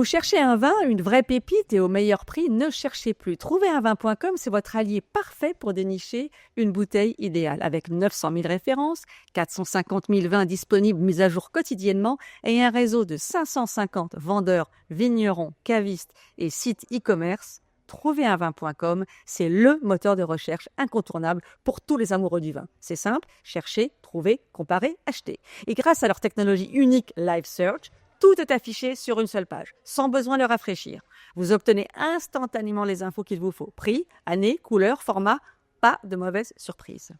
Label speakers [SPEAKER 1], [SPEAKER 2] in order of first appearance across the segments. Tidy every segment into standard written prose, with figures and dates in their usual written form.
[SPEAKER 1] Vous cherchez un vin, une vraie pépite et au meilleur prix, ne cherchez plus. Trouverunvin.com, c'est votre allié parfait pour dénicher une bouteille idéale. Avec 900 000 références, 450 000 vins disponibles mis à jour quotidiennement et un réseau de 550 vendeurs, vignerons, cavistes et sites e-commerce, Trouverunvin.com, c'est le moteur de recherche incontournable pour tous les amoureux du vin. C'est simple, chercher, trouver, comparer, acheter. Et grâce à leur technologie unique Live Search, tout est affiché sur une seule page, sans besoin de le rafraîchir. Vous obtenez instantanément les infos qu'il vous faut. Prix, année, couleur, format, pas de mauvaise surprise.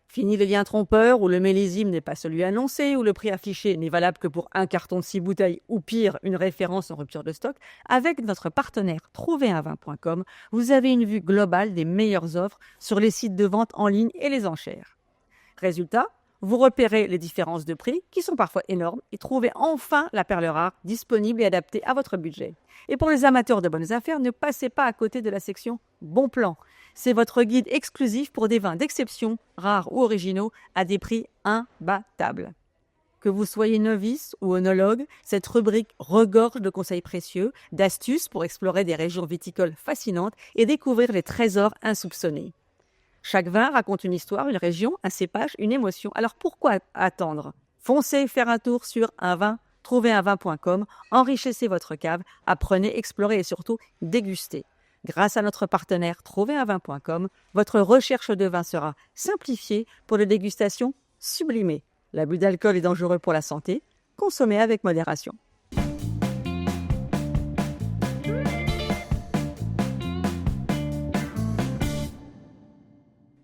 [SPEAKER 1] Fini les liens trompeurs où le millésime n'est pas celui annoncé, où le prix affiché n'est valable que pour un carton de 6 bouteilles ou pire, une référence en rupture de stock. Avec notre partenaire Trouverunvin.com, vous avez une vue globale des meilleures offres sur les sites de vente en ligne et les enchères. Résultat, vous repérez les différences de prix qui sont parfois énormes et trouvez enfin la perle rare disponible et adaptée à votre budget. Et pour les amateurs de bonnes affaires, ne passez pas à côté de la section Bon Plan. C'est votre guide exclusif pour des vins d'exception, rares ou originaux, à des prix imbattables. Que vous soyez novice ou œnologue, cette rubrique regorge de conseils précieux, d'astuces pour explorer des régions viticoles fascinantes et découvrir les trésors insoupçonnés. Chaque vin raconte une histoire, une région, un cépage, une émotion. Alors pourquoi attendre? Foncez faire un tour sur Trouverunvin.com, enrichissez votre cave, apprenez, explorez et surtout dégustez. Grâce à notre partenaire Trouverunvin.com, votre recherche de vin sera simplifiée pour des dégustations sublimées. L'abus d'alcool est dangereux pour la santé. Consommez avec modération.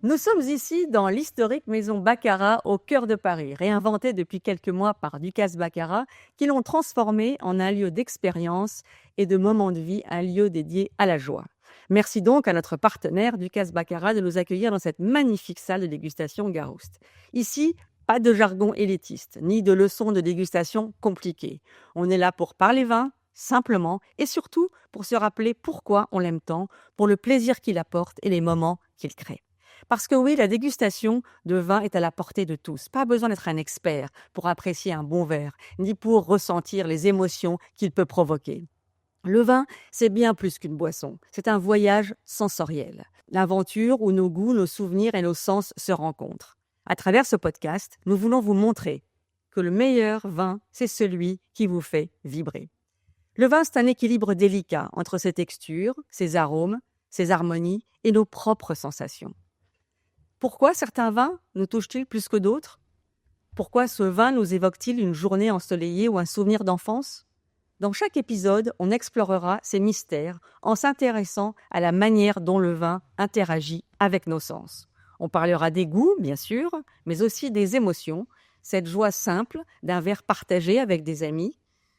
[SPEAKER 1] Nous sommes ici dans l'historique maison Baccarat au cœur de Paris, réinventée depuis quelques mois par Ducasse Baccarat, qui l'ont transformée en un lieu d'expérience et de moments de vie, un lieu dédié à la joie. Merci donc à notre partenaire Ducasse Baccarat de nous accueillir dans cette magnifique salle de dégustation Garouste. Ici, pas de jargon élitiste, ni de leçons de dégustation compliquées. On est là pour parler vin, simplement, et surtout pour se rappeler pourquoi on l'aime tant, pour le plaisir qu'il apporte et les moments qu'il crée. Parce que oui, la dégustation de vin est à la portée de tous. Pas besoin d'être un expert pour apprécier un bon verre, ni pour ressentir les émotions qu'il peut provoquer. Le vin, c'est bien plus qu'une boisson. C'est un voyage sensoriel. L'aventure où nos goûts, nos souvenirs et nos sens se rencontrent. À travers ce podcast, nous voulons vous montrer que le meilleur vin, c'est celui qui vous fait vibrer. Le vin, c'est un équilibre délicat entre ses textures, ses arômes, ses harmonies et nos propres sensations. Pourquoi certains vins nous touchent-ils plus que d'autres? Pourquoi ce vin nous évoque-t-il une journée ensoleillée ou un souvenir d'enfance? Dans chaque épisode, on explorera ces mystères en s'intéressant à la manière dont le vin interagit avec nos sens. On parlera des goûts, bien sûr, mais aussi des émotions, cette joie simple d'un verre partagé avec des amis,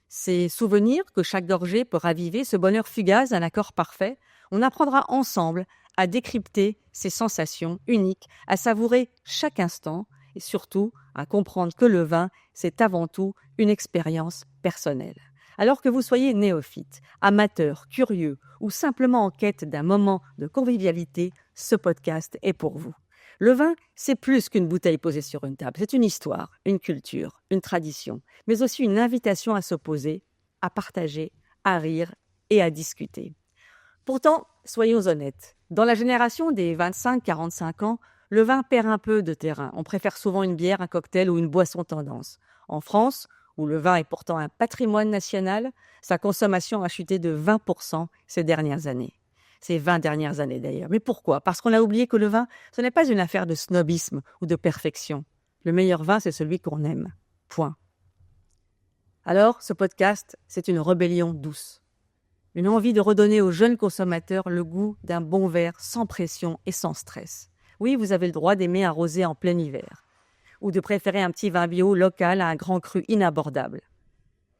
[SPEAKER 1] ces souvenirs que chaque gorgée peut raviver, ce bonheur fugace d'un accord parfait. On apprendra ensemble à décrypter ces sensations uniques, à savourer chaque instant et surtout à comprendre que le vin, c'est avant tout une expérience personnelle. Alors que vous soyez néophyte, amateur, curieux ou simplement en quête d'un moment de convivialité, ce podcast est pour vous. Le vin, c'est plus qu'une bouteille posée sur une table. C'est une histoire, une culture, une tradition, mais aussi une invitation à s'opposer, à partager, à rire et à discuter. Pourtant, soyons honnêtes, dans la génération des 25-45 ans, le vin perd un peu de terrain. On préfère souvent une bière, un cocktail ou une boisson tendance. En France, où le vin est pourtant un patrimoine national, sa consommation a chuté de 20% ces dernières années. Ces 20 dernières années d'ailleurs. Mais pourquoi? Parce qu'on a oublié que le vin, ce n'est pas une affaire de snobisme ou de perfection. Le meilleur vin, c'est celui qu'on aime. Point. Alors, ce podcast, c'est une rébellion douce. Une envie de redonner aux jeunes consommateurs le goût d'un bon verre sans pression et sans stress. Oui, vous avez le droit d'aimer un rosé en plein hiver, ou de préférer un petit vin bio local à un grand cru inabordable.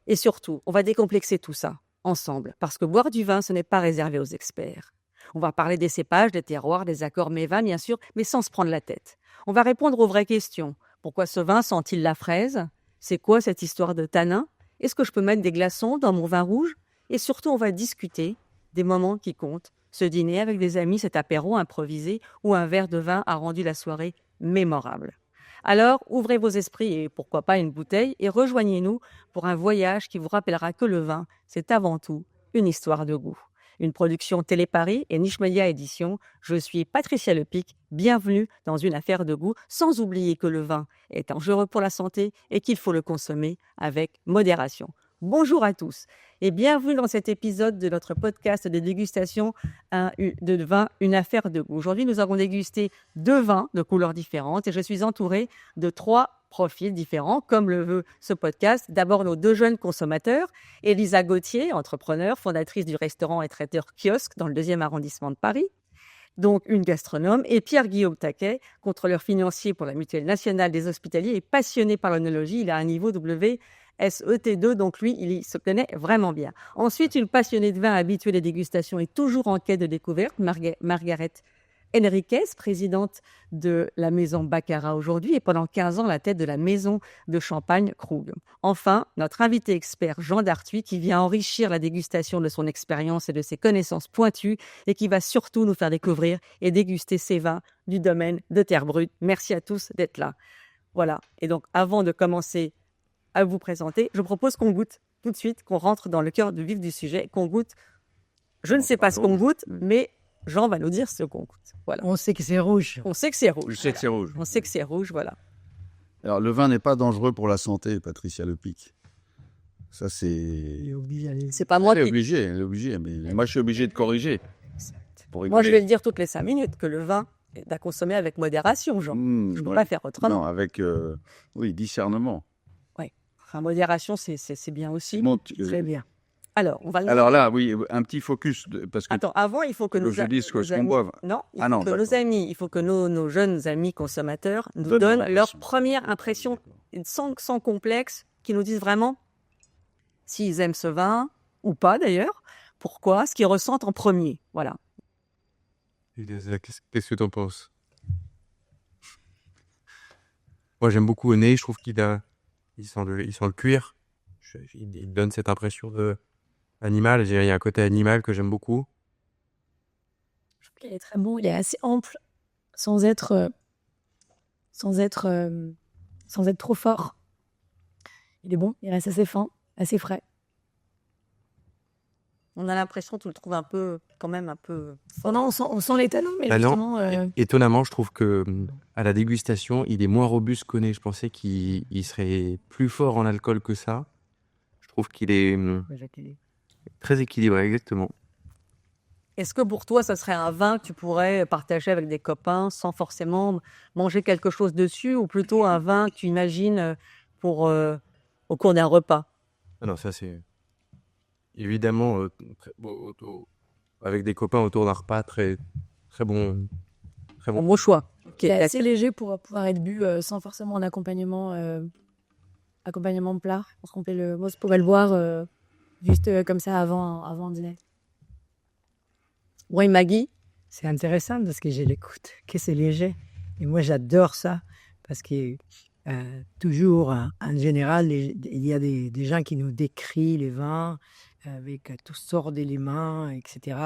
[SPEAKER 1] Et surtout, on va décomplexer tout ça, ensemble, parce que boire du vin, ce n'est pas réservé aux experts. On va parler des cépages, des terroirs, des accords mets-vins, bien sûr, mais sans se prendre la tête. On va répondre aux vraies questions. Pourquoi ce vin sent-il la fraise? C'est quoi cette histoire de tanin? Est-ce que je peux mettre des glaçons dans mon vin rouge? Et surtout, on va discuter des moments qui comptent. Ce dîner avec des amis, cet apéro improvisé ou un verre de vin a rendu la soirée mémorable. Alors, ouvrez vos esprits et pourquoi pas une bouteille et rejoignez-nous pour un voyage qui vous rappellera que le vin, c'est avant tout une histoire de goût. Une production Télé Paris et Niche Média Édition. Je suis Patricia Lepic. Bienvenue dans une affaire de goût, sans oublier que le vin est dangereux pour la santé et qu'il faut le consommer avec modération. Bonjour à tous et bienvenue dans cet épisode de notre podcast de dégustation de vin, une affaire de goût. Aujourd'hui, nous avons dégusté 2 vins de couleurs différentes et je suis entourée de 3 profils différents, comme le veut ce podcast. D'abord, nos 2 jeunes consommateurs, Elisa Gauthier, entrepreneure, fondatrice du restaurant et traiteur Kiosque dans le 2e arrondissement de Paris, donc une gastronome, et Pierre-Guillaume Taquet, contrôleur financier pour la Mutuelle nationale des hospitaliers et passionné par l'œnologie. Il a un niveau WSET2, donc lui, il se connaît vraiment bien. Ensuite, une passionnée de vin habituée des dégustations et toujours en quête de découverte, Margaret Henriquez, présidente de la maison Baccarat aujourd'hui et pendant 15 ans à la tête de la maison de champagne Krug. Enfin, notre invité expert Jean Dartuis qui vient enrichir la dégustation de son expérience et de ses connaissances pointues et qui va surtout nous faire découvrir et déguster ces vins du domaine de Terre Brute. Merci à tous d'être là. Voilà. Et donc, avant de commencer à vous présenter, je propose qu'on goûte tout de suite, qu'on rentre dans le cœur du vif du sujet, qu'on goûte. Je ne sais pas ce qu'on goûte, mais Jean va nous dire ce qu'on goûte. Voilà.
[SPEAKER 2] On sait que c'est rouge.
[SPEAKER 1] On sait que c'est rouge.
[SPEAKER 3] Je sais que c'est rouge.
[SPEAKER 1] On sait que c'est rouge, voilà.
[SPEAKER 3] Alors, le vin n'est pas dangereux pour la santé, Patricia Lepic. Ça, c'est...
[SPEAKER 2] Il est obligé d'aller.
[SPEAKER 1] C'est pas moi
[SPEAKER 3] Elle est
[SPEAKER 1] qui...
[SPEAKER 3] obligée. Mais moi, je suis obligé de corriger.
[SPEAKER 1] Moi, je vais le dire toutes les 5 minutes, que le vin est à consommer avec modération, Jean. Je ne peux pas faire autrement.
[SPEAKER 3] Non, avec discernement.
[SPEAKER 1] Oui. Enfin, modération, c'est bien aussi.
[SPEAKER 3] Bon,
[SPEAKER 2] Très bien.
[SPEAKER 1] Alors, on va...
[SPEAKER 3] Alors là, oui, un petit focus. Parce que
[SPEAKER 1] Attends, avant, il faut que nous...
[SPEAKER 3] je dise ce qu'on
[SPEAKER 1] amis...
[SPEAKER 3] boive.
[SPEAKER 1] Non, il faut que nos jeunes amis consommateurs nous donnent leur première impression sans complexe, qui nous disent vraiment s'ils aiment ce vin ou pas d'ailleurs, pourquoi, ce qu'ils ressentent en premier. Voilà.
[SPEAKER 4] Qu'est-ce que tu en penses? Moi, j'aime beaucoup au nez. Je trouve il sent le cuir. Il donne cette impression de animal. Il y a un côté animal que j'aime beaucoup.
[SPEAKER 5] Je trouve qu'il est très bon. Il est assez ample, sans être trop fort. Il est bon. Il reste assez fin, assez frais.
[SPEAKER 1] On a l'impression, tu le trouves quand même un peu...
[SPEAKER 5] Oh non, on sent les talons, mais justement...
[SPEAKER 4] Étonnamment, je trouve que à la dégustation, il est moins robuste qu'au nez. Je pensais qu'il serait plus fort en alcool que ça. Je trouve qu'il est très équilibré, exactement.
[SPEAKER 1] Est-ce que pour toi, ça serait un vin que tu pourrais partager avec des copains sans forcément manger quelque chose dessus, ou plutôt un vin que tu imagines au cours d'un repas?
[SPEAKER 4] Ah non, ça c'est... Évidemment, avec des copains autour d'un repas, très bon.
[SPEAKER 1] Bon choix.
[SPEAKER 5] Il est assez léger pour pouvoir être bu sans forcément un accompagnement plat. Moi, je pourrais le boire juste comme ça avant le dîner.
[SPEAKER 1] Oui, Maggie?
[SPEAKER 2] C'est intéressant parce que je l'écoute, que c'est léger. Et moi, j'adore ça parce que toujours, en général, il y a des gens qui nous décrivent les vins avec toutes sortes d'éléments, etc.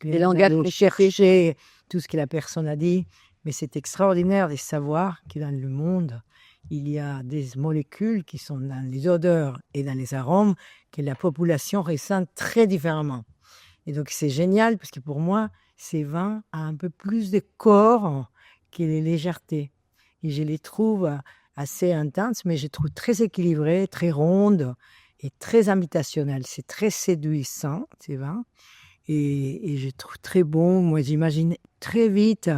[SPEAKER 1] Les langages
[SPEAKER 2] de chercher tout ce que la personne a dit. Mais c'est extraordinaire de savoir que dans le monde, il y a des molécules qui sont dans les odeurs et dans les arômes que la population ressent très différemment. Et donc, c'est génial parce que pour moi, ces vins ont un peu plus de corps que les légèretés. Et je les trouve assez intenses, mais je les trouve très équilibrées, très rondes et très invitationnelles. C'est très séduisant, ces vins. Et je trouve très bon. Moi, j'imagine très vite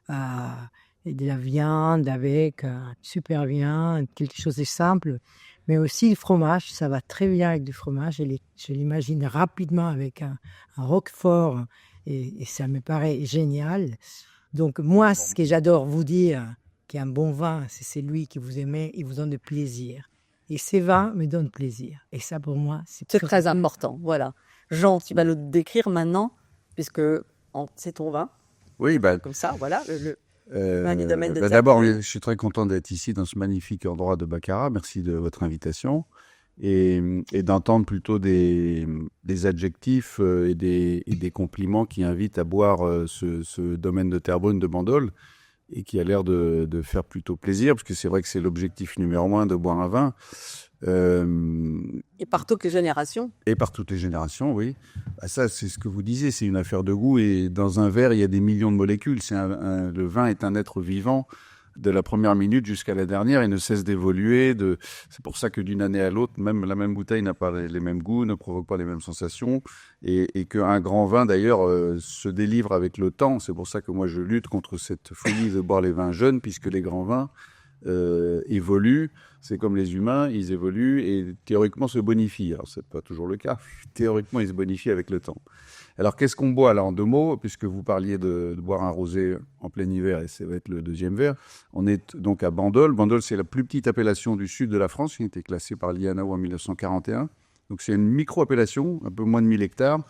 [SPEAKER 2] de la viande avec super viande, quelque chose de simple. Mais aussi le fromage, ça va très bien avec du fromage. Je l'imagine rapidement avec un roquefort et ça me paraît génial. Donc moi, ce que j'adore vous dire, qu'un bon vin, c'est celui que vous aimez et vous donne du plaisir. Et ces vins me donnent plaisir. Et ça, pour moi, c'est
[SPEAKER 1] très important. Voilà. Jean, tu vas le décrire maintenant, puisque c'est ton vin.
[SPEAKER 3] Oui,
[SPEAKER 1] comme ça, voilà.
[SPEAKER 3] D'abord, je suis très content d'être ici dans ce magnifique endroit de Baccarat. Merci de votre invitation et d'entendre plutôt des adjectifs et des compliments qui invitent à boire ce domaine de Terre Brune de Bandol. et qui a l'air de faire plutôt plaisir, parce que c'est vrai que c'est l'objectif numéro 1 de boire un vin.
[SPEAKER 1] Et par toutes les générations.
[SPEAKER 3] Et par toutes les générations, oui. Ça, c'est ce que vous disiez, c'est une affaire de goût. Et dans un verre, il y a des millions de molécules. Le vin est un être vivant. De la première minute jusqu'à la dernière, il ne cesse d'évoluer. C'est pour ça que d'une année à l'autre, même la même bouteille n'a pas les mêmes goûts, ne provoque pas les mêmes sensations, et qu'un grand vin d'ailleurs se délivre avec le temps. C'est pour ça que moi je lutte contre cette folie de boire les vins jeunes, puisque les grands vins évoluent. C'est comme les humains, ils évoluent et théoriquement se bonifient. Alors c'est pas toujours le cas. Théoriquement, ils se bonifient avec le temps. Alors, qu'est-ce qu'on boit là en 2 mots, puisque vous parliez de boire un rosé en plein hiver, et ça va être le deuxième verre. On est donc à Bandol. Bandol, c'est la plus petite appellation du sud de la France, qui a été classée par l'INAO en 1941. Donc, c'est une micro-appellation, un peu moins de 1000 hectares.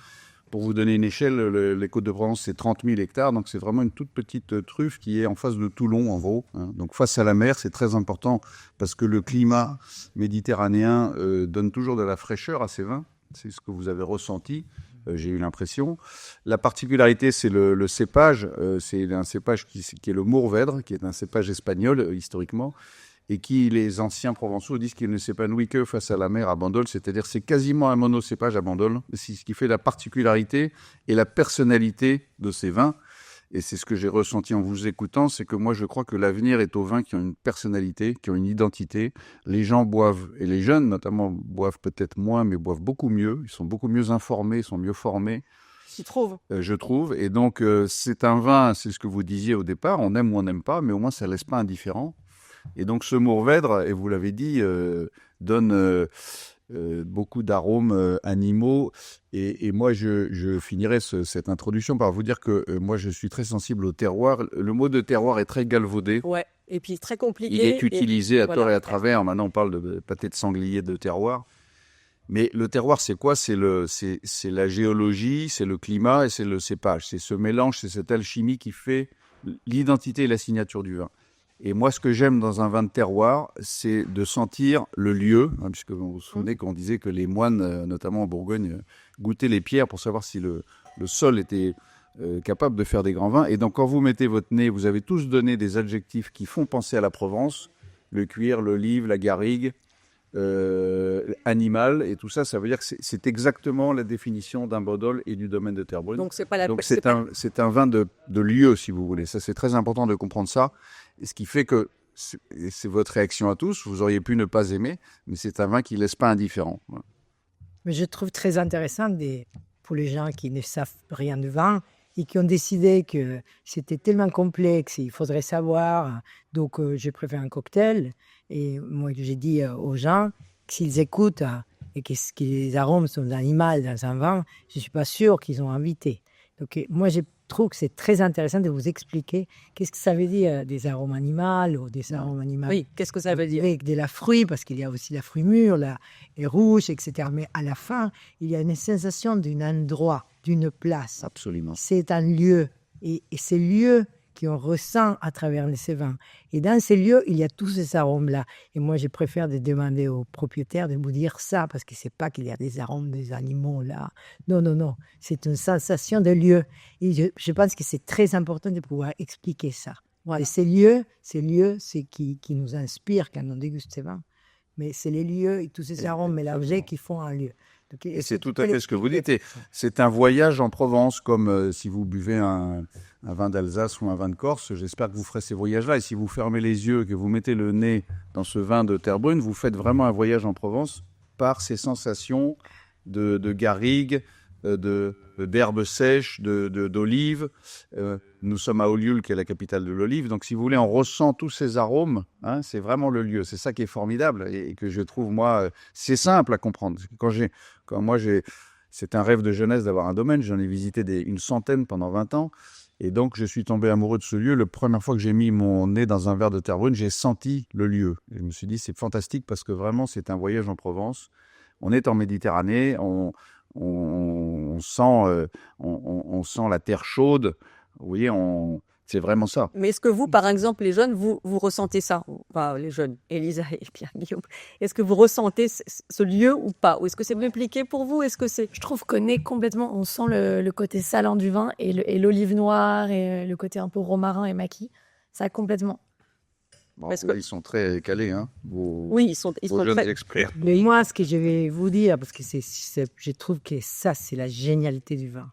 [SPEAKER 3] Pour vous donner une échelle, les Côtes-de-Provence, c'est 30 000 hectares. Donc, c'est vraiment une toute petite truffe qui est en face de Toulon, en gros. Donc, face à la mer, c'est très important parce que le climat méditerranéen donne toujours de la fraîcheur à ces vins. C'est ce que vous avez ressenti. J'ai eu l'impression. La particularité, c'est le cépage. C'est un cépage qui est le Mourvèdre, qui est un cépage espagnol, historiquement, et qui, les anciens provençaux disent qu'il ne s'épanouit que face à la mer à Bandol. C'est-à-dire, c'est quasiment un monocépage à Bandol. C'est ce qui fait la particularité et la personnalité de ces vins. Et c'est ce que j'ai ressenti en vous écoutant, c'est que moi, je crois que l'avenir est aux vins qui ont une personnalité, qui ont une identité. Les gens boivent, et les jeunes notamment, boivent peut-être moins, mais boivent beaucoup mieux. Ils sont beaucoup mieux informés, ils sont mieux formés.
[SPEAKER 1] Tu trouves
[SPEAKER 3] Je trouve. Et donc, c'est un vin, c'est ce que vous disiez au départ, on aime ou on n'aime pas, mais au moins, ça ne laisse pas indifférent. Et donc, ce Mourvèdre, et vous l'avez dit, donne... beaucoup d'arômes animaux. Et moi, je finirai cette introduction par vous dire que moi, je suis très sensible au terroir. Le mot de terroir est très galvaudé.
[SPEAKER 1] Ouais, et puis très compliqué.
[SPEAKER 3] Il est utilisé à tort et à travers. Maintenant, on parle de pâté de sanglier de terroir. Mais le terroir, c'est quoi? C'est la géologie, c'est le climat et c'est le cépage. C'est ce mélange, c'est cette alchimie qui fait l'identité et la signature du vin. Et moi, ce que j'aime dans un vin de terroir, c'est de sentir le lieu, puisque vous vous souvenez qu'on disait que les moines, notamment en Bourgogne, goûtaient les pierres pour savoir si le sol était capable de faire des grands vins. Et donc, quand vous mettez votre nez, vous avez tous donné des adjectifs qui font penser à la Provence, le cuir, l'olive, la garrigue, animal, et tout ça, ça veut dire que c'est exactement la définition d'un Bandol et du domaine de Terrebonne.
[SPEAKER 1] Donc,
[SPEAKER 3] c'est un vin de lieu, si vous voulez. Ça, c'est très important de comprendre ça. Et ce qui fait que, c'est votre réaction à tous, vous auriez pu ne pas aimer, mais c'est un vin qui ne laisse pas indifférent. Voilà.
[SPEAKER 2] Mais je trouve très intéressant pour les gens qui ne savent rien de vin et qui ont décidé que c'était tellement complexe, il faudrait savoir. Donc, je préfère un cocktail. Et moi, j'ai dit aux gens que s'ils écoutent et que les arômes sont animaux dans un vin, je ne suis pas sûr qu'ils ont invité. Donc, moi, je trouve que c'est très intéressant de vous expliquer qu'est-ce que ça veut dire des arômes animaux ou des arômes animaux.
[SPEAKER 1] Oui, qu'est-ce que ça veut dire?
[SPEAKER 2] Avec de la fruit, parce qu'il y a aussi la fruit mûre, les rouges, etc. Mais à la fin, il y a une sensation d'un endroit, d'une place.
[SPEAKER 3] Absolument.
[SPEAKER 2] C'est un lieu. Et ces lieux qu'on ressent à travers ces vins. Et dans ces lieux, il y a tous ces arômes-là. Et moi, je préfère de demander aux propriétaires de vous dire ça, parce que c'est pas qu'il y a des arômes des animaux là. Non, non, non. C'est une sensation de lieu. Et je pense que c'est très important de pouvoir expliquer ça. Voilà. Et ces lieux, c'est qui nous inspirent quand on déguste ces vins. Mais c'est les lieux et tous ces arômes mélangés qui font un lieu. Donc,
[SPEAKER 3] et c'est tout à fait ce que vous dites. C'est un voyage en Provence, comme si vous buvez un vin d'Alsace ou un vin de Corse. J'espère que vous ferez ces voyages-là. Et si vous fermez les yeux, que vous mettez le nez dans ce vin de Terrebonne, vous faites vraiment un voyage en Provence par ces sensations de garrigue, d'herbes sèches, d'olives. Nous sommes à Ollioules, qui est la capitale de l'olive. Donc, si vous voulez, on ressent tous ces arômes. C'est vraiment le lieu. C'est ça qui est formidable et que je trouve, moi, c'est simple à comprendre. C'est un rêve de jeunesse d'avoir un domaine. J'en ai visité une centaine pendant 20 ans. Et donc, je suis tombé amoureux de ce lieu. La première fois que j'ai mis mon nez dans un verre de Terrebonne, j'ai senti le lieu. Et je me suis dit, c'est fantastique parce que vraiment, c'est un voyage en Provence. On est en Méditerranée, on sent la terre chaude. Vous voyez, c'est vraiment ça.
[SPEAKER 1] Mais est-ce que vous, par exemple, les jeunes, vous ressentez ça? Enfin, les jeunes, Elisa et Pierre Guillaume. Est-ce que vous ressentez ce lieu ou pas? Ou est-ce que c'est compliqué pour vous?
[SPEAKER 5] Je trouve qu'on est complètement... On sent le côté salant du vin et l'olive noire et le côté un peu romarin et maquis. Ça, complètement.
[SPEAKER 3] Bon,
[SPEAKER 1] Parce
[SPEAKER 3] là,
[SPEAKER 1] que-
[SPEAKER 3] ils sont très calés, hein, vos,
[SPEAKER 1] Oui, ils sont
[SPEAKER 3] vos jeunes
[SPEAKER 1] très...
[SPEAKER 3] experts.
[SPEAKER 2] Mais moi, ce que je vais vous dire, parce que je trouve que ça, c'est la génialité du vin.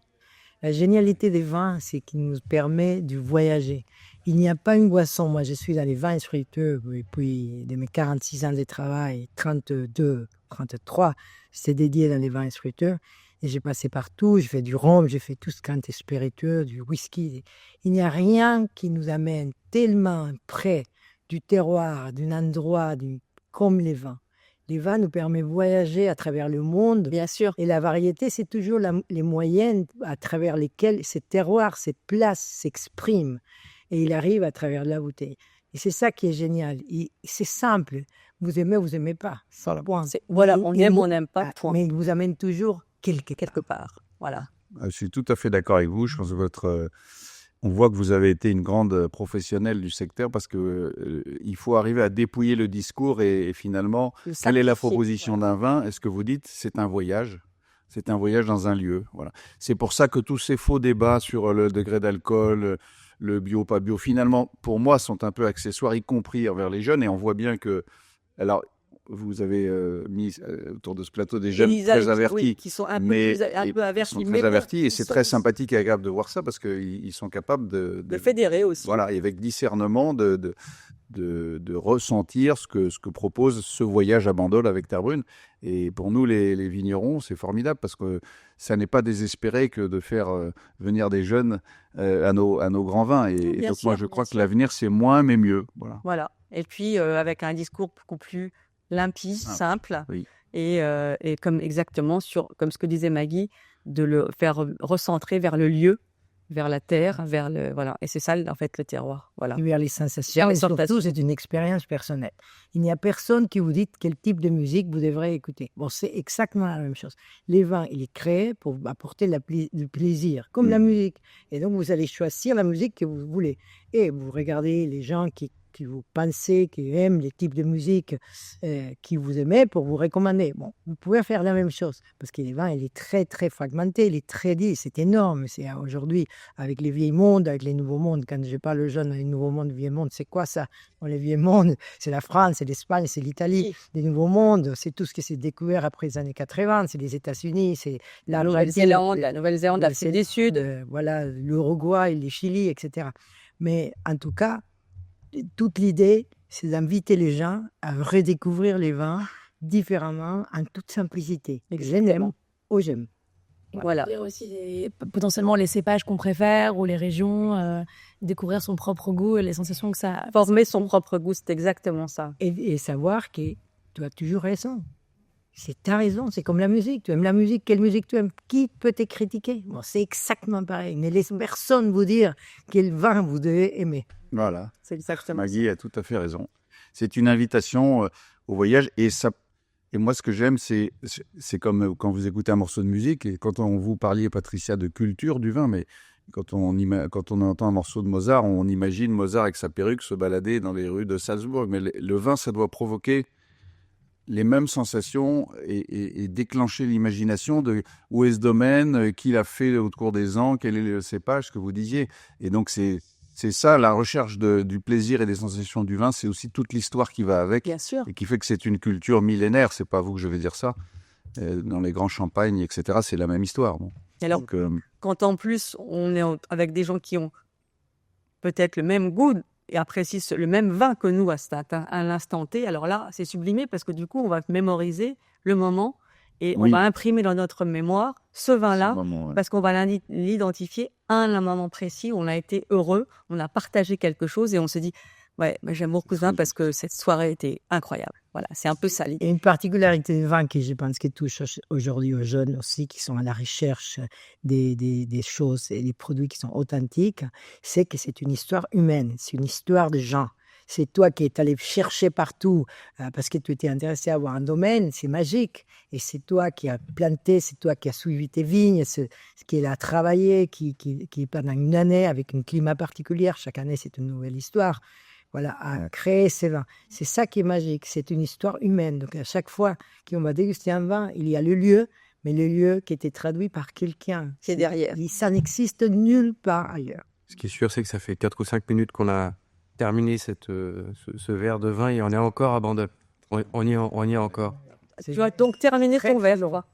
[SPEAKER 2] La génialité des vins, c'est qu'il nous permet de voyager. Il n'y a pas une boisson. Moi, je suis dans les vins et spiritueux depuis de mes 46 ans de travail, 32, 33, c'est dédié dans les vins et spiritueux. Et j'ai passé partout, j'ai fait du rhum, j'ai fait tout ce qui est spiritueux, du whisky. Il n'y a rien qui nous amène tellement près du terroir, d'un endroit, comme les vins. Les vins nous permettent de voyager à travers le monde.
[SPEAKER 1] Bien sûr.
[SPEAKER 2] Et la variété, c'est toujours les moyens à travers lesquels ce terroir, cette place s'exprime. Et il arrive à travers la bouteille. Et c'est ça qui est génial. C'est simple. Vous aimez pas. Sans le point.
[SPEAKER 1] Voilà, on aime ou on n'aime pas,
[SPEAKER 2] Ah,
[SPEAKER 1] point.
[SPEAKER 2] mais il vous amène toujours
[SPEAKER 1] Quelque part. Voilà.
[SPEAKER 3] Je suis tout à fait d'accord avec vous. Je pense que on voit que vous avez été une grande professionnelle du secteur parce que il faut arriver à dépouiller le discours et finalement, quelle est la proposition d'un vin? Est-ce que vous dites c'est un voyage? C'est un voyage dans un lieu. Voilà. C'est pour ça que tous ces faux débats sur le degré d'alcool, le bio, pas bio, finalement, pour moi, sont un peu accessoires, y compris envers les jeunes. Et on voit bien que, alors, vous avez mis autour de ce plateau des jeunes très avertis,
[SPEAKER 1] oui, qui sont un peu,
[SPEAKER 3] mais
[SPEAKER 1] un peu avertis.
[SPEAKER 3] ils sont
[SPEAKER 1] mais
[SPEAKER 3] très
[SPEAKER 1] bon,
[SPEAKER 3] avertis et
[SPEAKER 1] ils
[SPEAKER 3] c'est
[SPEAKER 1] sont-
[SPEAKER 3] très sympathique et agréable de voir ça parce qu'ils sont capables
[SPEAKER 1] de fédérer aussi.
[SPEAKER 3] voilà, et avec discernement de ressentir ce que propose ce voyage à Bandol avec Terre Brune. Et pour nous, les vignerons, c'est formidable parce que ça n'est pas désespéré que de faire venir des jeunes à nos grands vins. Et
[SPEAKER 1] Bien
[SPEAKER 3] donc
[SPEAKER 1] sûr,
[SPEAKER 3] moi, je
[SPEAKER 1] bien
[SPEAKER 3] crois que
[SPEAKER 1] sûr.
[SPEAKER 3] l'avenir, c'est moins mais mieux. Voilà.
[SPEAKER 1] Voilà. Et puis, avec un discours beaucoup plus limpide, simple.
[SPEAKER 3] Oui.
[SPEAKER 1] Et comme exactement comme ce que disait Maggie, de le faire recentrer vers le lieu, vers la terre, voilà. Et c'est ça, en fait, le terroir. Voilà.
[SPEAKER 2] vers les sensations. Et surtout, c'est une expérience personnelle. Il n'y a personne qui vous dit quel type de musique vous devrez écouter. Bon, c'est exactement la même chose. Les vins, il est créé pour apporter du plaisir, comme la musique. Et donc, vous allez choisir la musique que vous voulez. Et vous regardez les gens qui vous pensez, qui aiment les types de musique qui vous aimez pour vous recommander. Bon, vous pouvez faire la même chose parce que les vins, il est très, très fragmenté, il est très dit, c'est énorme. C'est aujourd'hui, avec les vieilles mondes, avec les nouveaux mondes, quand je parle aux jeunes, les nouveaux mondes, les vieux mondes, c'est quoi ça? Bon, les vieux mondes, c'est la France, c'est l'Espagne, c'est l'Italie. Les nouveaux mondes, c'est tout ce qui s'est découvert après les années 80, c'est les États-Unis, c'est
[SPEAKER 1] La Nouvelle-Zélande, l'Afrique du Sud.
[SPEAKER 2] voilà, l'Uruguay, les Chili, etc. Mais en tout cas, toute l'idée, c'est d'inviter les gens à redécouvrir les vins différemment, en toute simplicité.
[SPEAKER 1] Exactement.
[SPEAKER 2] J'aime.
[SPEAKER 1] Voilà.
[SPEAKER 5] Découvrir aussi potentiellement les cépages qu'on préfère ou les régions, découvrir son propre goût et les sensations que ça...
[SPEAKER 1] Former son propre goût, c'est exactement ça.
[SPEAKER 2] Et savoir que tu as toujours raison. C'est ta raison, c'est comme la musique. Tu aimes la musique, quelle musique tu aimes? Qui peut te critiquer? Bon, c'est exactement pareil. Ne laisse personne vous dire quel vin vous devez aimer.
[SPEAKER 3] Voilà.
[SPEAKER 1] C'est exactement
[SPEAKER 3] Maggie a tout à fait raison. C'est une invitation au voyage et moi, ce que j'aime, c'est comme quand vous écoutez un morceau de musique et quand vous parliez, Patricia, de culture du vin, mais quand on entend un morceau de Mozart, on imagine Mozart avec sa perruque se balader dans les rues de Salzbourg. Mais le vin, ça doit provoquer les mêmes sensations et déclencher l'imagination de où est ce domaine, qui l'a fait au cours des ans, quel est le cépage, ce que vous disiez. Et donc, c'est ça, la recherche du plaisir et des sensations du vin, c'est aussi toute l'histoire qui va avec.
[SPEAKER 1] Bien sûr.
[SPEAKER 3] Et qui fait que c'est une culture millénaire, c'est pas vous que je vais dire ça. Dans les grands champagnes, etc., c'est la même histoire. Bon.
[SPEAKER 1] Et alors,
[SPEAKER 3] Donc,
[SPEAKER 1] quand en plus, on est avec des gens qui ont peut-être le même goût et apprécient le même vin que nous à l'instant T, alors là, c'est sublimé parce que du coup, on va mémoriser le moment et
[SPEAKER 3] Oui.
[SPEAKER 1] on va imprimer dans notre mémoire ce vin-là
[SPEAKER 3] moment, ouais.
[SPEAKER 1] parce qu'on va l'identifier à un moment précis où on a été heureux, on a partagé quelque chose et on se dit ouais, mais j'aime mon cousin parce que cette soirée était incroyable. Voilà, c'est un peu ça l'idée.
[SPEAKER 2] Et une particularité des vins que je pense qui touche aujourd'hui aux jeunes aussi, qui sont à la recherche des choses et des produits qui sont authentiques, c'est que c'est une histoire humaine, c'est une histoire de gens. C'est toi qui es allé chercher partout parce que tu étais intéressé à avoir un domaine, c'est magique. Et c'est toi qui as planté, c'est toi qui as suivi tes vignes, ce qui a travaillé, qui pendant une année avec un climat particulier, chaque année c'est une nouvelle histoire. Voilà, à créer ces vins. C'est ça qui est magique, c'est une histoire humaine. Donc à chaque fois qu'on va déguster un vin, il y a le lieu, mais le lieu qui était traduit par quelqu'un.
[SPEAKER 1] Qui est derrière.
[SPEAKER 2] Ça n'existe nulle part ailleurs.
[SPEAKER 4] Ce qui est sûr, c'est que ça fait 4 ou 5 minutes qu'on a terminer ce verre de vin et on est encore à Bandol. On y est encore.
[SPEAKER 1] Tu vas donc terminer ton verre, je crois.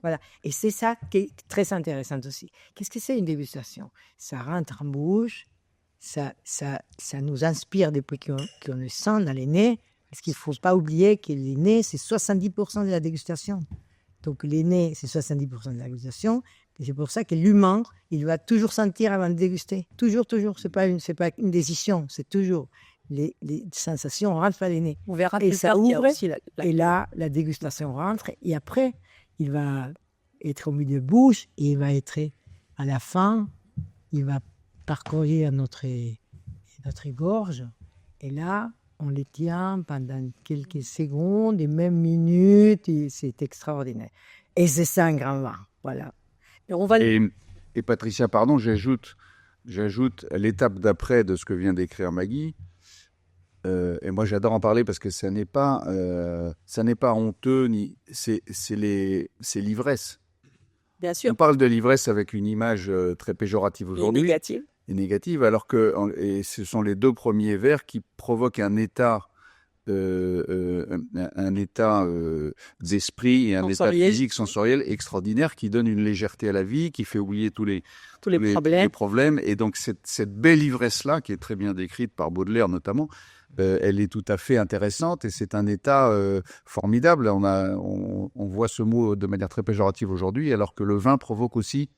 [SPEAKER 2] Voilà. Et c'est ça qui est très intéressant aussi. Qu'est-ce que c'est une dégustation? Ça rentre en bouche, ça nous inspire depuis qu'on le sent dans les nez, parce qu'il ne faut pas oublier que les nez, c'est 70% de la dégustation. Donc les nez, c'est 70% de la dégustation. Et c'est pour ça que l'humain, il doit toujours sentir avant de déguster. Toujours. C'est pas une décision, c'est toujours. Les sensations rentrent par les nez.
[SPEAKER 1] On verra
[SPEAKER 2] Et
[SPEAKER 1] plus
[SPEAKER 2] ça
[SPEAKER 1] tard qu'il y a
[SPEAKER 2] ouvre,
[SPEAKER 1] aussi
[SPEAKER 2] et là, la dégustation rentre. Et après, il va être au milieu de bouche, et il va être à la fin, il va parcourir notre gorge. Et là, on les tient pendant quelques secondes et même minutes, et c'est extraordinaire. Et c'est ça un grand vin, voilà.
[SPEAKER 1] Et on va
[SPEAKER 3] Et Patricia, pardon, j'ajoute l'étape d'après de ce que vient d'écrire Maggie. Et moi, j'adore en parler parce que ça n'est pas honteux, c'est l'ivresse.
[SPEAKER 1] bien sûr,
[SPEAKER 3] On parle de l'ivresse avec une image très péjorative aujourd'hui.
[SPEAKER 1] négative.
[SPEAKER 3] Alors que ce sont les deux premiers vers qui provoquent un état d'esprit et un état physique sensoriel extraordinaire qui donne une légèreté à la vie, qui fait oublier tous les problèmes. Et donc cette belle ivresse-là, qui est très bien décrite par Baudelaire notamment, elle est tout à fait intéressante et c'est un état formidable. On voit ce mot de manière très péjorative aujourd'hui, alors que le vin provoque aussi,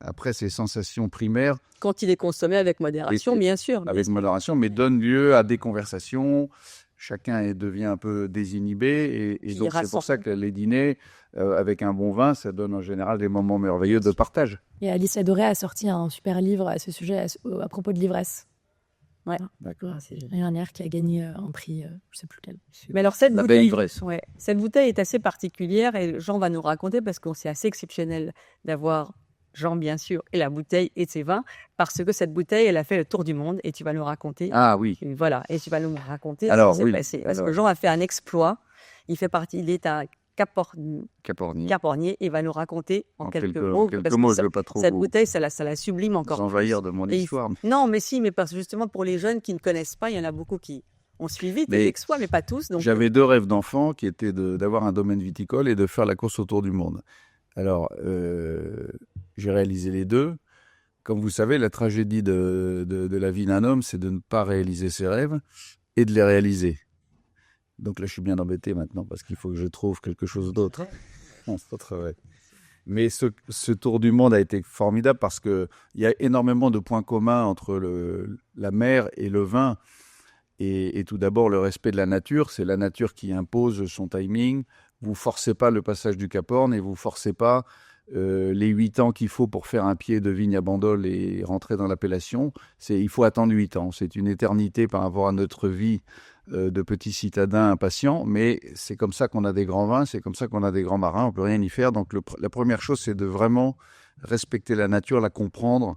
[SPEAKER 3] après ces sensations primaires,
[SPEAKER 1] Quand il est consommé avec modération, bien sûr.
[SPEAKER 3] avec modération, mais donne lieu à des conversations. Chacun devient un peu désinhibé et donc c'est pour ça que les dîners avec un bon vin, ça donne en général des moments merveilleux de partage.
[SPEAKER 5] Et Alice Adoré a sorti un super livre à ce sujet, à propos de l'ivresse. Ouais.
[SPEAKER 3] D'accord.
[SPEAKER 5] L'année dernière, qui a gagné un prix, je ne sais plus lequel.
[SPEAKER 1] Mais alors cette
[SPEAKER 3] La
[SPEAKER 1] bouteille,
[SPEAKER 3] belle ivresse.
[SPEAKER 1] ouais, cette bouteille est assez particulière et Jean va nous raconter parce que c'est assez exceptionnel d'avoir Jean bien sûr et la bouteille et ses vins parce que cette bouteille elle a fait le tour du monde et tu vas nous raconter.
[SPEAKER 3] Ah oui.
[SPEAKER 1] Voilà, et tu vas nous raconter
[SPEAKER 3] Alors,
[SPEAKER 1] ce qui s'est
[SPEAKER 3] oui.
[SPEAKER 1] passé parce
[SPEAKER 3] Alors.
[SPEAKER 1] que Jean a fait un exploit. Il est à Capornier.
[SPEAKER 3] Capornier.
[SPEAKER 1] Il va nous raconter en quelques
[SPEAKER 3] quelques
[SPEAKER 1] mots.
[SPEAKER 3] mots,
[SPEAKER 1] parce que
[SPEAKER 3] je ne veux pas trop
[SPEAKER 1] cette bouteille, ça la sublime encore.
[SPEAKER 3] vous envahir de mon
[SPEAKER 1] Et
[SPEAKER 3] histoire.
[SPEAKER 1] Non, mais si, mais parce que justement pour les jeunes qui ne connaissent pas, il y en a beaucoup qui ont suivi tes exploits, mais pas tous. Donc
[SPEAKER 3] J'avais deux rêves d'enfant qui étaient d'avoir un domaine viticole et de faire la course autour du monde. Alors, j'ai réalisé les deux. Comme vous savez, la tragédie de la vie d'un homme, c'est de ne pas réaliser ses rêves et de les réaliser. Donc là, je suis bien embêté maintenant parce qu'il faut que je trouve quelque chose d'autre. Non, c'est pas très vrai. Mais ce tour du monde a été formidable parce qu'il y a énormément de points communs entre la mer et le vin. Et tout d'abord, le respect de la nature. C'est la nature qui impose son timing. Vous forcez pas le passage du Cap Horn et vous forcez pas les 8 ans qu'il faut pour faire un pied de vigne à Bandol et rentrer dans l'appellation. Il faut attendre 8 ans. C'est une éternité par rapport à notre vie de petits citadins impatients. Mais c'est comme ça qu'on a des grands vins, c'est comme ça qu'on a des grands marins. On peut rien y faire. Donc la première chose, c'est de vraiment respecter la nature, la comprendre.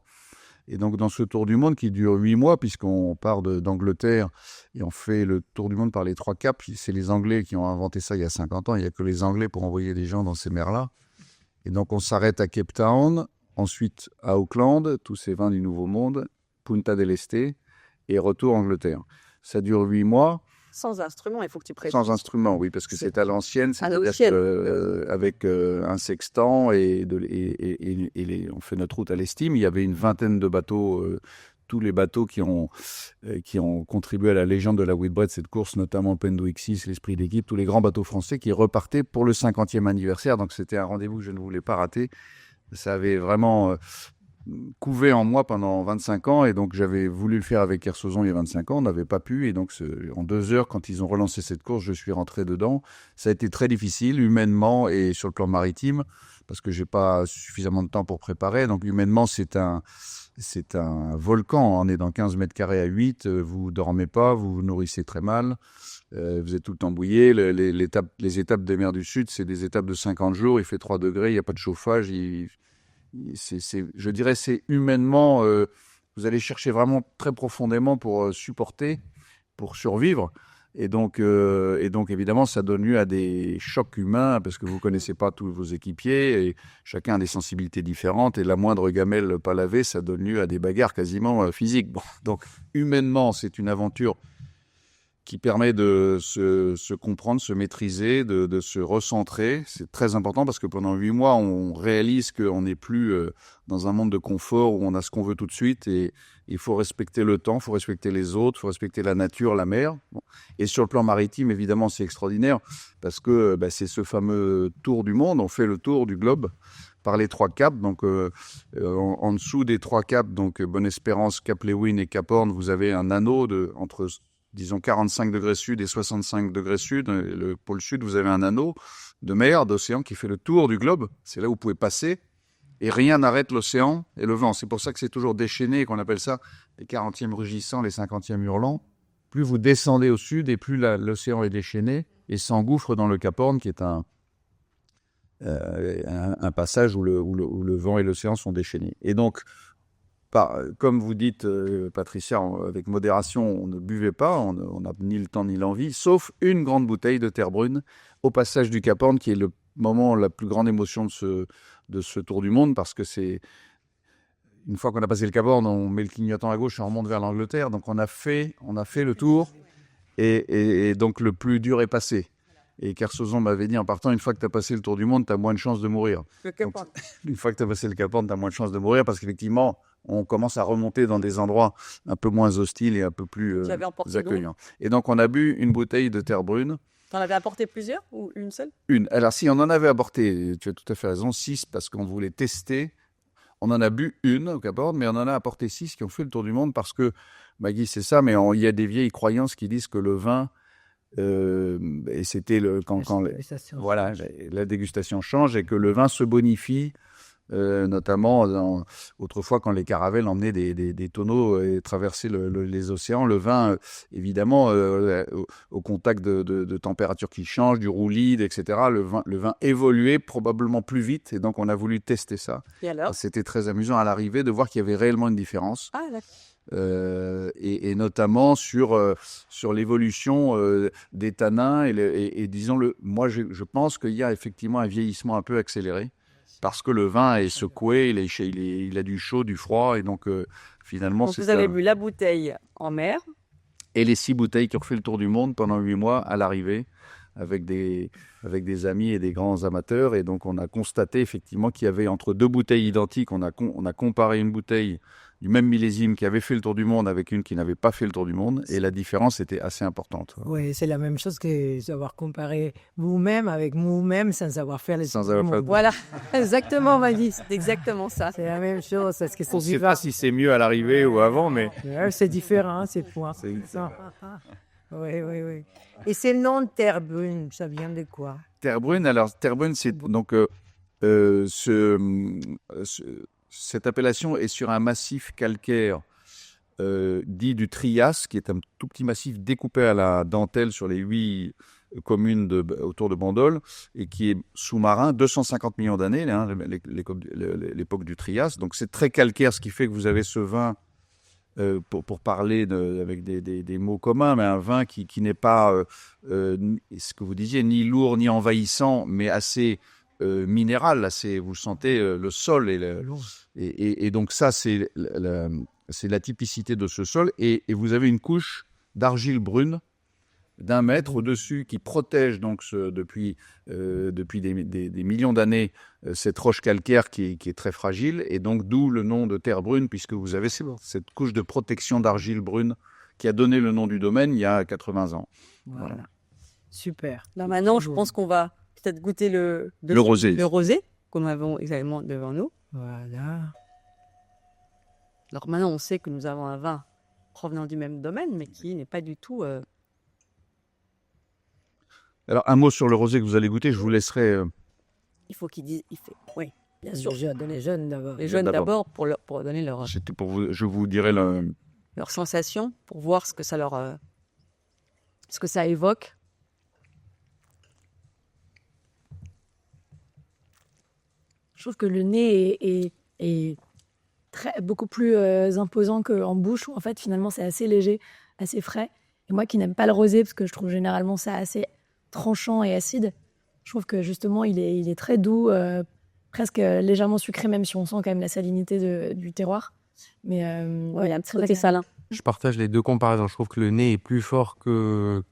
[SPEAKER 3] Et donc, dans ce tour du monde qui dure 8 mois, puisqu'on part d'Angleterre et on fait le tour du monde par les 3 caps, c'est les Anglais qui ont inventé ça il y a 50 ans. Il n'y a que les Anglais pour envoyer des gens dans ces mers-là. Et donc, on s'arrête à Cape Town, ensuite à Auckland, tous ces vins du Nouveau Monde, Punta del Este, et retour Angleterre. Ça dure 8 mois.
[SPEAKER 1] sans instrument, il faut que tu précises.
[SPEAKER 3] Sans instrument, oui, parce que c'est à l'ancienne,
[SPEAKER 1] À
[SPEAKER 3] c'est-à-dire
[SPEAKER 1] l'ancienne.
[SPEAKER 3] avec un sextant on fait notre route à l'estime. Il y avait une vingtaine de bateaux, tous les bateaux qui ont contribué à la légende de la Whitbread, cette course, notamment Pendouixis, l'Esprit d'équipe, tous les grands bateaux français qui repartaient pour le 50e anniversaire. Donc c'était un rendez-vous que je ne voulais pas rater. Ça avait vraiment couvé en moi pendant 25 ans et donc j'avais voulu le faire avec Kersozon il y a 25 ans, on n'avait pas pu et donc en 2 heures quand ils ont relancé cette course, je suis rentré dedans. Ça a été très difficile humainement et sur le plan maritime parce que j'ai pas suffisamment de temps pour préparer. Donc humainement c'est un volcan, on est dans 15 mètres carrés à 8, vous dormez pas, vous vous nourrissez très mal, vous êtes tout le temps bouillé. Les étapes des mers du Sud, c'est des étapes de 50 jours, il fait 3 degrés, il n'y a pas de chauffage, je dirais c'est humainement, vous allez chercher vraiment très profondément pour supporter, pour survivre. Et donc, évidemment, ça donne lieu à des chocs humains parce que vous ne connaissez pas tous vos équipiers et chacun a des sensibilités différentes. Et la moindre gamelle pas lavée, ça donne lieu à des bagarres quasiment physiques. Bon, donc, humainement, c'est une aventure qui permet de se comprendre, se maîtriser, de se recentrer. C'est très important parce que pendant 8 mois, on réalise qu'on n'est plus dans un monde de confort où on a ce qu'on veut tout de suite et il faut respecter le temps, il faut respecter les autres, il faut respecter la nature, la mer. Bon. Et sur le plan maritime, évidemment, c'est extraordinaire parce que c'est ce fameux tour du monde. On fait le tour du globe par les 3 caps. Donc, en dessous des 3 caps, donc Bonne-Espérance, Cap Lewin et Cap Horn, vous avez un anneau entre disons 45 degrés sud et 65 degrés sud, le pôle sud, vous avez un anneau de mer, d'océan qui fait le tour du globe. C'est là où vous pouvez passer et rien n'arrête l'océan et le vent. C'est pour ça que c'est toujours déchaîné, qu'on appelle ça les 40e rugissants, les 50e hurlants. Plus vous descendez au sud et plus l'océan est déchaîné et s'engouffre dans le Cap Horn, qui est un passage où le vent et l'océan sont déchaînés. Et donc, comme vous dites, Patricia, avec modération, on ne buvait pas, on n'a ni le temps ni l'envie, sauf une grande bouteille de terre brune au passage du Cap Horn, qui est le moment, la plus grande émotion de ce tour du monde, parce que c'est une fois qu'on a passé le Cap Horn, on met le clignotant à gauche et on remonte vers l'Angleterre. Donc on a fait le tour et donc le plus dur est passé. Et Kersozon m'avait dit en partant, une fois que tu as passé le tour du monde, tu as moins de chances de mourir. Donc, une fois que tu as passé le Cap Horn, tu as moins de chances de mourir parce qu'effectivement, on commence à remonter dans des endroits un peu moins hostiles et un peu plus accueillants. Et donc, on a bu une bouteille de terre brune.
[SPEAKER 1] T'en avais apporté plusieurs ou une seule?
[SPEAKER 3] Une. Alors, si on en avait apporté, tu as tout à fait raison, 6 parce qu'on voulait tester. On en a bu une au Cap Horn, mais on en a apporté 6 qui ont fait le tour du monde parce que, Maggie, c'est ça, mais il y a des vieilles croyances qui disent que le vin, et c'était voilà, la dégustation change et que le vin se bonifie. Notamment autrefois quand les caravelles emmenaient des tonneaux et traversaient les océans, le vin évidemment au contact de températures qui changent, du roulide, etc. Le vin évoluait probablement plus vite et donc on a voulu tester ça.
[SPEAKER 1] Et alors?
[SPEAKER 3] C'était très amusant à l'arrivée de voir qu'il y avait réellement une différence.
[SPEAKER 1] Ah, d'accord.
[SPEAKER 3] Et notamment sur l'évolution des tanins et disons moi je pense qu'il y a effectivement un vieillissement un peu accéléré. Parce que le vin est secoué, il a du chaud, du froid, et donc finalement
[SPEAKER 1] donc
[SPEAKER 3] c'est
[SPEAKER 1] vous
[SPEAKER 3] ça.
[SPEAKER 1] avez bu la bouteille en mer.
[SPEAKER 3] Et les 6 bouteilles qui ont fait le tour du monde pendant 8 mois à l'arrivée, avec des amis et des grands amateurs. Et donc on a constaté effectivement qu'il y avait entre 2 bouteilles identiques, on a comparé une bouteille du même millésime qui avait fait le tour du monde avec une qui n'avait pas fait le tour du monde, et la différence était assez importante.
[SPEAKER 2] Oui, c'est la même chose que savoir comparer vous-même avec vous-même sans avoir fait les
[SPEAKER 3] Sans avoir fait...
[SPEAKER 1] Voilà, exactement, Maggie, c'est exactement ça.
[SPEAKER 2] C'est la même chose. Parce que
[SPEAKER 3] on ne sait pas si c'est mieux à l'arrivée ou avant, mais...
[SPEAKER 2] C'est différent, c'est point.
[SPEAKER 3] C'est ça.
[SPEAKER 2] Oui. Et c'est le nom de terre brune, ça vient de quoi?
[SPEAKER 3] Terre brune, alors terre brune, c'est donc cette appellation est sur un massif calcaire dit du Trias, qui est un tout petit massif découpé à la dentelle sur les 8 communes autour de Bandol, et qui est sous-marin, 250 millions d'années, hein, l'époque du Trias. Donc c'est très calcaire, ce qui fait que vous avez ce vin, pour parler avec des mots communs, mais un vin qui n'est pas, ce que vous disiez, ni lourd ni envahissant, mais assez... minéral, vous sentez le sol et donc ça c'est la typicité de ce sol et vous avez une couche d'argile brune d'1 mètre au-dessus qui protège donc depuis des millions d'années cette roche calcaire qui est très fragile, et donc d'où le nom de terre brune, puisque vous avez cette couche de protection d'argile brune qui a donné le nom du domaine il y a 80 ans.
[SPEAKER 2] Voilà. Super.
[SPEAKER 1] Là, maintenant, je pense qu'on va peut-être goûter le rosé que nous avons également devant nous.
[SPEAKER 2] Voilà.
[SPEAKER 1] Alors maintenant, on sait que nous avons un vin provenant du même domaine, mais qui n'est pas du tout...
[SPEAKER 3] Alors, un mot sur le rosé que vous allez goûter, je vous laisserai...
[SPEAKER 1] Il faut qu'ils disent... Oui, bien sûr.
[SPEAKER 2] Les jeunes d'abord.
[SPEAKER 1] Les jeunes d'abord pour donner leur...
[SPEAKER 3] C'était pour vous, je vous dirai
[SPEAKER 1] leur sensation, pour voir ce que ça leur... ce que ça évoque.
[SPEAKER 5] Je trouve que le nez est beaucoup plus imposant qu'en bouche, où en fait finalement c'est assez léger, assez frais. Et Moi qui n'aime pas le rosé, parce que je trouve généralement ça assez tranchant et acide, je trouve que justement il est très doux, presque légèrement sucré, même si on sent quand même la salinité du terroir. Mais
[SPEAKER 1] il y a un petit côté salin.
[SPEAKER 4] Je partage les deux comparaisons. Je trouve que le nez est plus fort que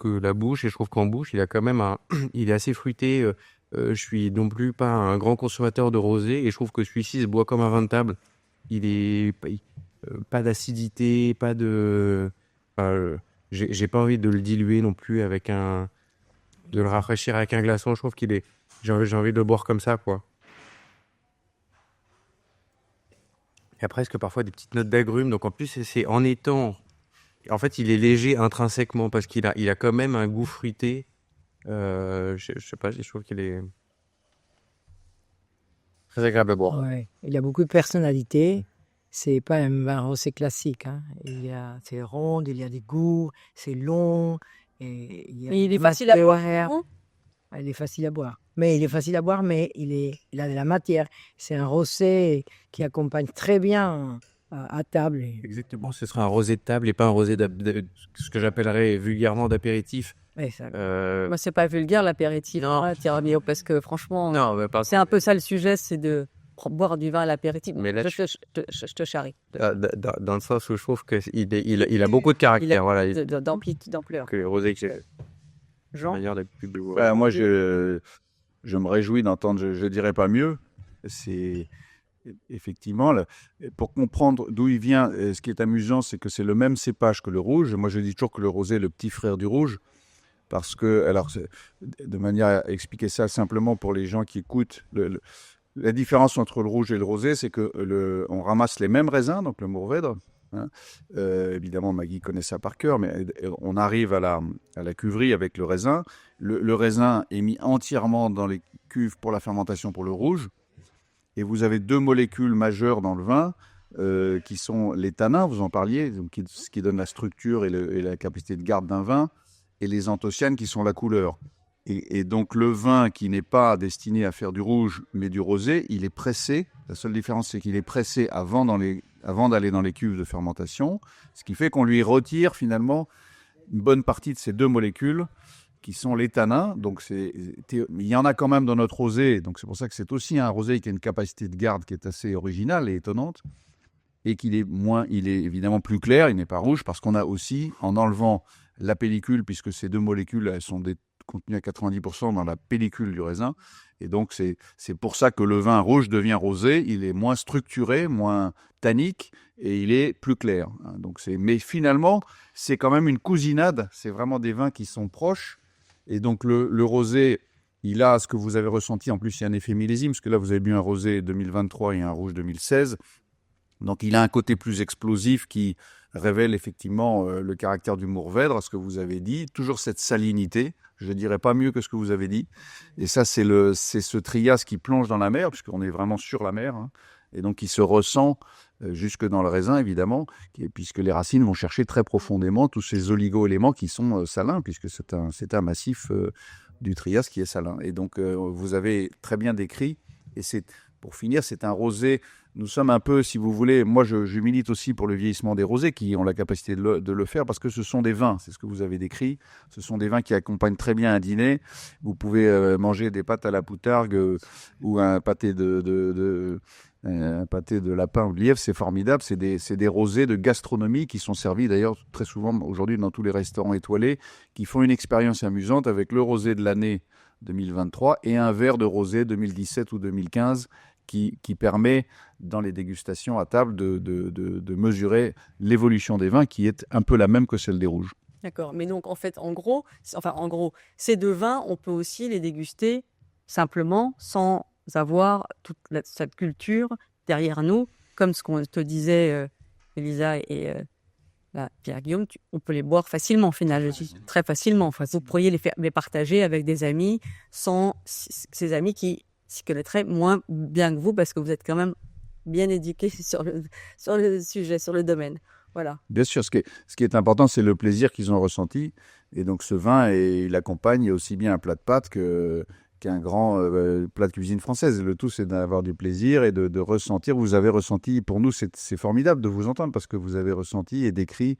[SPEAKER 4] la bouche, et je trouve qu'en bouche, il a quand même il est assez fruité. Je suis non plus pas un grand consommateur de rosé, et je trouve que celui-ci se boit comme un vin de table. Il est pas d'acidité, pas de. J'ai pas envie de le diluer non plus de le rafraîchir avec un glaçon. Je trouve j'ai envie de le boire comme ça, quoi. Il y a presque parfois des petites notes d'agrumes. Donc en plus, c'est en étant. En fait, il est léger intrinsèquement parce qu'il a quand même un goût fruité. Je sais pas, je trouve qu'il est très agréable à boire.
[SPEAKER 2] Ouais. Il a beaucoup de personnalité. C'est pas un vin rosé classique. Hein. C'est rond, il y a des goûts, c'est long. Et
[SPEAKER 1] il est facile à boire.
[SPEAKER 2] Il est facile à boire. Mais il a de la matière. C'est un rosé qui accompagne très bien à table.
[SPEAKER 4] Exactement, ce sera un rosé de table et pas un rosé ce que j'appellerais vulgairement d'apéritif.
[SPEAKER 2] Ouais, ça...
[SPEAKER 1] Moi, c'est pas vulgaire l'apéritif, parce que franchement, c'est un peu ça le sujet, c'est de boire du vin à l'apéritif. Mais là, je te charrie.
[SPEAKER 4] Dans le sens où je trouve qu'il a beaucoup de caractère.
[SPEAKER 1] D'ampleur.
[SPEAKER 4] Que les rosés que j'ai.
[SPEAKER 1] Jean,
[SPEAKER 3] moi, je me réjouis d'entendre, je dirais pas mieux. C'est effectivement, pour comprendre d'où il vient, ce qui est amusant, c'est que c'est le même cépage que le rouge. Moi, je dis toujours que le rosé est le petit frère du rouge. Parce que, alors, de manière à expliquer ça simplement pour les gens qui écoutent, la différence entre le rouge et le rosé, c'est que on ramasse les mêmes raisins, donc le Mourvèdre. Hein. Évidemment, Maggie connaît ça par cœur, mais on arrive à la cuverie avec le raisin. Le raisin est mis entièrement dans les cuves pour la fermentation pour le rouge. Et vous avez deux molécules majeures dans le vin, qui sont les tanins, vous en parliez, donc ce qui donne la structure et la capacité de garde d'un vin, et les anthocyanes qui sont la couleur. Et donc le vin qui n'est pas destiné à faire du rouge, mais du rosé, il est pressé. La seule différence, c'est qu'il est pressé avant d'aller dans les cuves de fermentation, ce qui fait qu'on lui retire finalement une bonne partie de ces deux molécules qui sont les tanins. Donc il y en a quand même dans notre rosé, donc c'est pour ça que c'est aussi un rosé qui a une capacité de garde qui est assez originale et étonnante, et il est évidemment plus clair, il n'est pas rouge, parce qu'on a aussi, en enlevant la pellicule, puisque ces deux molécules, elles sont contenues à 90% dans la pellicule du raisin, et donc c'est pour ça que le vin rouge devient rosé. Il est moins structuré, moins tannique, et il est plus clair. Donc mais finalement, c'est quand même une cousinade, c'est vraiment des vins qui sont proches, et donc le rosé, il a ce que vous avez ressenti, en plus il y a un effet millésime, parce que là vous avez bu un rosé 2023 et un rouge 2016, donc il a un côté plus explosif qui révèle effectivement le caractère du Mourvèdre, ce que vous avez dit, toujours cette salinité, je ne dirais pas mieux que ce que vous avez dit, et ça c'est ce trias qui plonge dans la mer, puisqu'on est vraiment sur la mer, hein, et donc il se ressent jusque dans le raisin évidemment, puisque les racines vont chercher très profondément tous ces oligo-éléments qui sont salins, puisque c'est un massif du trias qui est salin, et donc vous avez très bien décrit, et pour finir, c'est un rosé. Nous sommes un peu, si vous voulez, moi je milite aussi pour le vieillissement des rosés qui ont la capacité de le faire, parce que ce sont des vins, c'est ce que vous avez décrit, ce sont des vins qui accompagnent très bien un dîner. Vous pouvez manger des pâtes à la poutargue ou un pâté de lapin ou de lièvre, c'est formidable, c'est des rosés de gastronomie qui sont servis d'ailleurs très souvent aujourd'hui dans tous les restaurants étoilés, qui font une expérience amusante avec le rosé de l'année 2023 et un verre de rosé 2017 ou 2015 qui permet, dans les dégustations à table, de mesurer l'évolution des vins, qui est un peu la même que celle des rouges.
[SPEAKER 1] D'accord, mais donc en fait, en gros, ces deux vins, on peut aussi les déguster simplement, sans avoir toute cette culture derrière nous, comme ce qu'on te disait, Elisa et Pierre-Guillaume, on peut les boire facilement, finalement, très facilement. Vous pourriez les partager avec des amis, sans ces amis qui s'y connaîtraient moins bien que vous, parce que vous êtes quand même bien éduqués sur le sujet, sur le domaine. Voilà.
[SPEAKER 3] Bien sûr, ce qui est important, c'est le plaisir qu'ils ont ressenti. Et donc ce vin, il accompagne aussi bien un plat de pâtes qu'un grand plat de cuisine française. Le tout, c'est d'avoir du plaisir et de ressentir. Vous avez ressenti, pour nous, c'est formidable de vous entendre parce que vous avez ressenti et décrit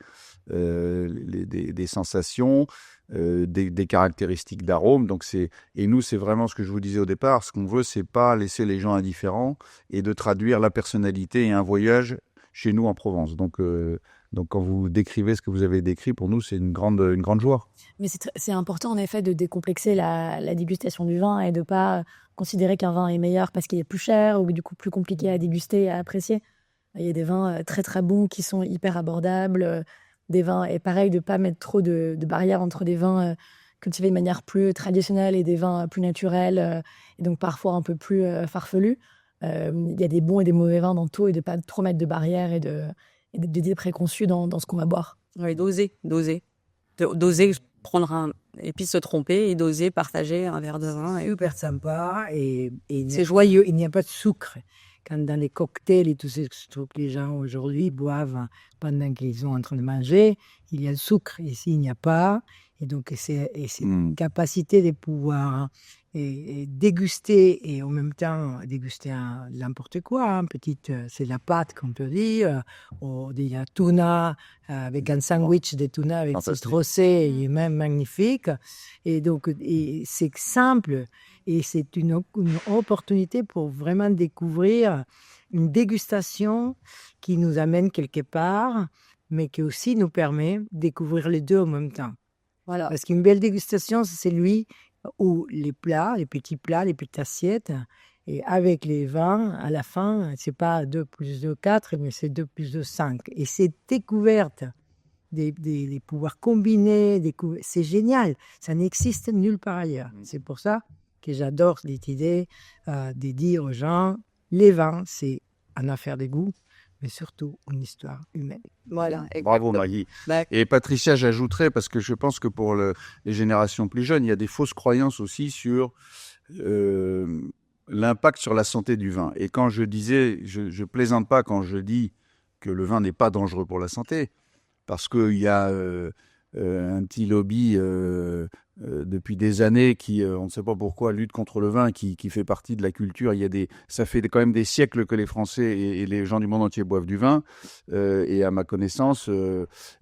[SPEAKER 3] des sensations, des caractéristiques d'arômes. Donc et nous, c'est vraiment ce que je vous disais au départ. Ce qu'on veut, c'est pas laisser les gens indifférents et de traduire la personnalité et un voyage chez nous en Provence. Donc, quand vous décrivez ce que vous avez décrit, pour nous, c'est une grande joie.
[SPEAKER 5] Mais c'est important, en effet, de décomplexer la dégustation du vin et de ne pas considérer qu'un vin est meilleur parce qu'il est plus cher ou du coup plus compliqué à déguster et à apprécier. Il y a des vins très, très bons qui sont hyper abordables. Des vins, et pareil, de ne pas mettre trop de barrières entre des vins cultivés de manière plus traditionnelle et des vins plus naturels et donc parfois un peu plus farfelus. Il y a des bons et des mauvais vins dans tout et de ne pas trop mettre de barrières et d'idées préconçues dans ce qu'on va boire.
[SPEAKER 1] Oui, d'oser prendre et puis se tromper et d'oser partager un verre de vin.
[SPEAKER 2] Super sympa et
[SPEAKER 1] c'est joyeux.
[SPEAKER 2] Il n'y a pas de sucre. Quand dans les cocktails et tout ce que les gens aujourd'hui boivent pendant qu'ils sont en train de manger, il y a le sucre. Ici, il n'y a pas. Et donc, c'est une capacité de pouvoir et déguster et en même temps déguster n'importe quoi. C'est la pâte qu'on peut dire. Il y a tuna avec un sandwich de tuna avec citrocé, il est même magnifique. Et donc, c'est simple et c'est une opportunité pour vraiment découvrir une dégustation qui nous amène quelque part, mais qui aussi nous permet de découvrir les deux en même temps.
[SPEAKER 1] Voilà.
[SPEAKER 2] Parce qu'une belle dégustation, c'est celui où les plats, les petites assiettes, et avec les vins, à la fin, c'est pas 2 plus 2, 4, mais c'est 2 plus 2, 5. Et cette découverte des pouvoirs combinés, c'est génial. Ça n'existe nulle part ailleurs. C'est pour ça que j'adore cette idée de dire aux gens, les vins, c'est une affaire de goût, mais surtout une histoire humaine.
[SPEAKER 1] Voilà.
[SPEAKER 3] Bravo Maggie. Et Patricia, j'ajouterais, parce que je pense que pour les générations plus jeunes, il y a des fausses croyances aussi sur l'impact sur la santé du vin. Et quand je disais, je plaisante pas quand je dis que le vin n'est pas dangereux pour la santé, parce qu'il y a un petit lobby depuis des années qui, on ne sait pas pourquoi, lutte contre le vin, qui fait partie de la culture. Ça fait quand même des siècles que les Français et les gens du monde entier boivent du vin. Et à ma connaissance,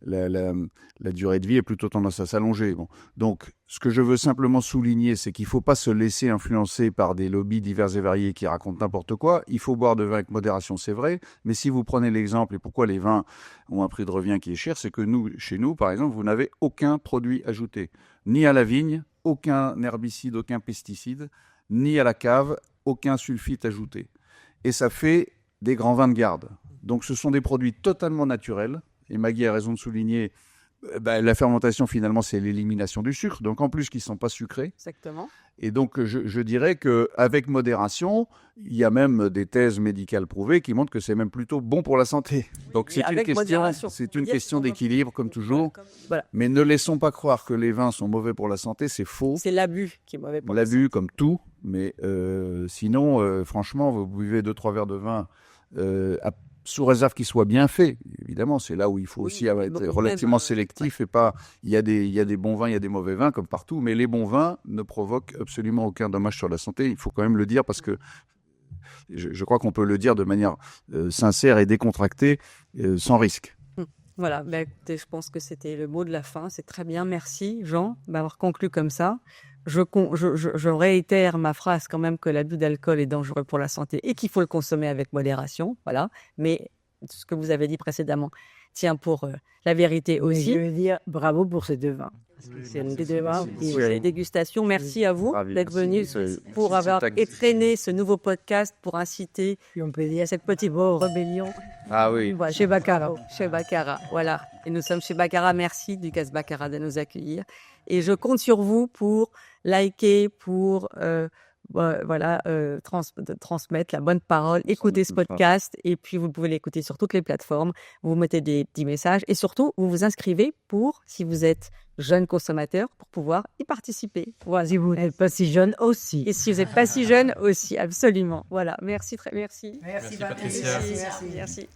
[SPEAKER 3] la durée de vie est plutôt tendance à s'allonger. Bon. Donc, ce que je veux simplement souligner, c'est qu'il ne faut pas se laisser influencer par des lobbies divers et variés qui racontent n'importe quoi. Il faut boire de vin avec modération, c'est vrai. Mais si vous prenez l'exemple, et pourquoi les vins ont un prix de revient qui est cher, c'est que chez nous, par exemple, vous n'avez aucun produit ajouté. Ni à la vigne, aucun herbicide, aucun pesticide, ni à la cave, aucun sulfite ajouté. Et ça fait des grands vins de garde. Donc ce sont des produits totalement naturels. Et Maggie a raison de souligner, la fermentation finalement c'est l'élimination du sucre. Donc en plus qu'ils ne sont pas sucrés.
[SPEAKER 1] Exactement.
[SPEAKER 3] Et donc je dirais qu'avec modération, il y a même des thèses médicales prouvées qui montrent que c'est même plutôt bon pour la santé. Donc c'est une question d'équilibre comme toujours.
[SPEAKER 1] Voilà.
[SPEAKER 3] Mais ne laissons pas croire que les vins sont mauvais pour la santé, c'est faux.
[SPEAKER 1] C'est l'abus qui est mauvais pour la santé.
[SPEAKER 3] L'abus comme tout, mais sinon, franchement, vous buvez 2-3 verres de vin sous réserve qu'il soit bien fait. Évidemment, c'est là où il faut aussi être relativement sélectif et pas. Il y a des bons vins, il y a des mauvais vins comme partout, mais les bons vins ne provoquent absolument aucun dommage sur la santé. Il faut quand même le dire parce que je crois qu'on peut le dire de manière sincère et décontractée, sans risque.
[SPEAKER 1] Voilà, écoutez, je pense que c'était le mot de la fin. C'est très bien. Merci, Jean, d'avoir conclu comme ça. Je réitère ma phrase quand même que l'abus d'alcool est dangereux pour la santé et qu'il faut le consommer avec modération. Voilà. Mais ce que vous avez dit précédemment tient pour la vérité aussi.
[SPEAKER 2] Mais je veux dire bravo pour ces deux vins.
[SPEAKER 1] C'est une dégustation. Merci à vous d'être venus pour avoir étraîné ce nouveau podcast pour inciter cette petite rébellion.
[SPEAKER 3] Ah oui.
[SPEAKER 1] Voilà, chez Baccarat. Voilà. Et nous sommes chez Baccarat. Merci, Ducasse Baccarat, de nous accueillir. Et je compte sur vous pour liker, pour transmettre la bonne parole, écouter ce podcast. Et puis, vous pouvez l'écouter sur toutes les plateformes. Vous mettez des petits messages. Et surtout, vous vous inscrivez si vous êtes jeune consommateur, pour pouvoir y participer.
[SPEAKER 2] Voilà. Si vous n'êtes pas si jeune aussi.
[SPEAKER 1] Et si vous n'êtes pas si jeune aussi, absolument. Voilà. Merci.
[SPEAKER 4] Merci Patricia.
[SPEAKER 1] Merci.